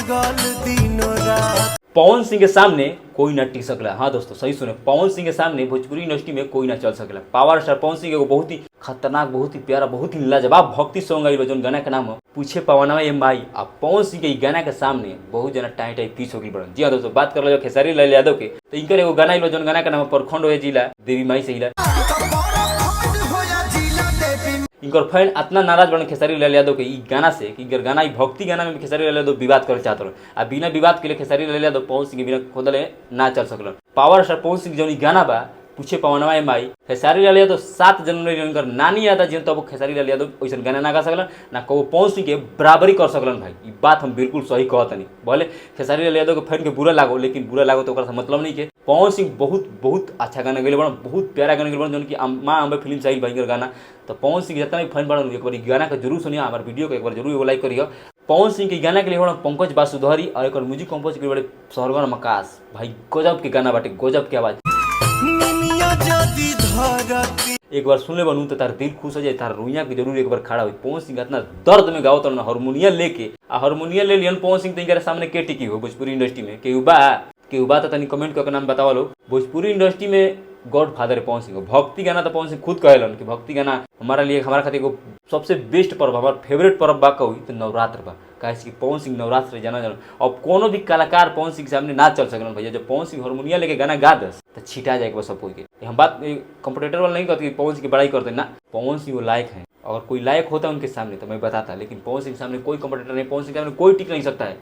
जागल दिनों रात। पवन सिंह के सामने कोई ना टिक सकला। हाँ दोस्तों सही सुने, पवन सिंह के सामने भोजपुरी इंडस्ट्री में कोई ना चल सकला। पावर स्टार पवन सिंह एगो बहुत ही खतरनाक, बहुत ही प्यारा, बहुत ही लाजवाब भक्ति सॉन्ग आई जो गाना के नाम हो पूछे पवनवा ये माई। अब पवन सिंह के ई गाना के सामने बहुत जना टाइम टाइम पीछ हो गई बड़न। जी हाँ दोस्तों, बात कर लो खेसारी लाल यादव के, तो इनकर एगो गाना आई जो गाना के नाम प्रखंड हो जिला देवी माई से हिला। इनकर फैन इतना नाराज बन खेसारी लाल यादव के ई गाना से कि इनकर गाना, ई भक्ति गाना में खेसारी लाल यादव विवाद कर चाहत रहे। आ बिना विवाद के लिए खेसारी लाल यादव पवन सिंह के बिना खोदले ना चल सकलन। पावर स्टार पवन सिंह जो ई गाना बा पूछे पवनवा माई, खेसारी लाल यादव 7 जनवरी इनकर नानी याद जीवन तब खेसारी लाल यादव वैसे गाना ना गा सकलन, ना कबो पवन सिंह के बराबरी कर सकलन। भाई ई बात हम बिल्कुल सही कहतनी। भले खेसारी लाल यादव के फैन के बुरा लागो, लेकिन बुरा लागो तो ओकरा से मतलब नहीं के। पवन सिंह बहुत बहुत अच्छा गाना गैले बड़न, बहुत प्यारा गाना गैले बड़न, जौन कि माँ अम्बे फिल्म से आई भाई गाना। तो पवन सिंह जितना भी फैन बड़न एक बार गाना के जरूर सुनिए, हमारे वीडियो को एक बार जरूर एगो लाइक करिए। पवन सिंह के गाना के लिए बड़ा पंकज वासुधरी और एक म्यूजिक कंपोज के बड़े सरगम आकाश। भाई गजब के गाना बाटे, गजब के आवाज। एक बार सुन ले बनू तो तार दिल खुश हो जाए, तार रुइया के जरूर एक बार खड़ा हुई। पवन सिंह इतना दर्द में गाओ तो हारमोनियम लेके हारमोनियम ले लियन पवन सिंह तो सामने के टिकी हो भोजपुरी इंडस्ट्री में केहू बा तो तनी कमेंट करके नाम बतावा लो। भोजपुरी इंडस्ट्री में गॉड फादर है पवन सिंह। भक्ति गाना तो पवन सिंह खुद कहलन कि भक्ति गाना हमारा लिए, हमारा खातिर एगो सबसे बेस्ट पर्व, हमारा फेवरेट पर्व बा कही तो नवरात्र बा। कहे कि पवन सिंह नवरात्र जाना जाना। अब कोनो भी कलाकार पवन सिंह के सामने ना चल सकलन भैया। जब पवन सिंह हारमोनियम लेके गाना गा दस तो छिटा जाएगा सब कोई के। हम बात कंप्यूटर वाला नहीं करते पवन सिंह की बड़ाई करते ना, पवन सिंह वो लायक है। अगर कोई लायक होता है उनके सामने तो मैं बताता, लेकिन पवन सिंह के सामने कोई कंप्यूटर नहीं, पवन सिंह के सामने कोई टिक नहीं सकता है।